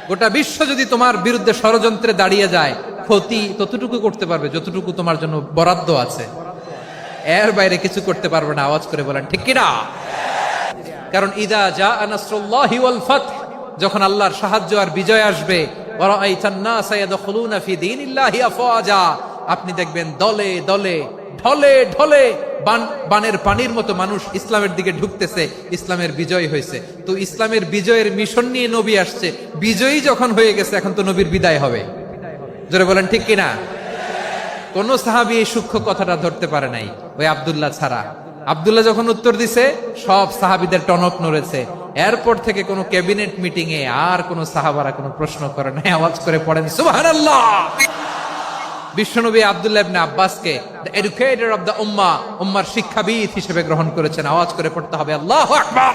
গোটা বিশ্ব যদি তোমার বিরুদ্ধে ষড়যন্ত্রে দাঁড়িয়ে যায়, ক্ষতি ততটুকু করতে পারবে যতটুকু তোমার জন্য বরাদ্দ আছে, এর বাইরে কিছু করতে পারবে না। আওয়াজ করে বলেন ঠিক কিনা? কারণ ইদা জাআ নাসরুল্লাহি ওয়াল ফাতহ, যখন আল্লাহর সাহায্য আর বিজয় আসবে, ওয়া রাআইতান নাসা ইয়াদখুলুনা ফি দীনিল্লাহি আফওয়াজা, আপনি দেখবেন দলে দলে ঢলে ঢলে বানের পানির মতো মানুষ ইসলামের দিকে ঢুকতেছে। ইসলামের বিজয় হয়েছে। তো ইসলামের বিজয়ের মিশন নিয়ে নবী আসছে, বিজয়ী যখন হয়ে গেছে এখন তো নবীর বিদায় হবে। জোরে বলেন ঠিক কিনা? কোন সাহাবী এই সূক্ষ্ম কথাটা ধরতে পারে নাই, ওই আব্দুল্লাহ ছাড়া। আব্দুল্লাহ যখন উত্তর দিছে, সব সাহাবীদের টনক নড়েছে। এরপর থেকে কোন ক্যাবিনেট মিটিং এ আর কোন সাহাবারা কোনো প্রশ্ন করে নাই। আওয়াজ করে পড়েন সুবহানাল্লাহ। বিশ্বনবী আব্দুল্লাহ ইবনে আব্বাসকে দ্য এডুকেটর অফ দ্য উম্মাহ, উম্মার শিক্ষাবিদ হিসেবে গ্রহণ করেছেন। আওয়াজ করে পড়তে হবে আল্লাহু আকবার।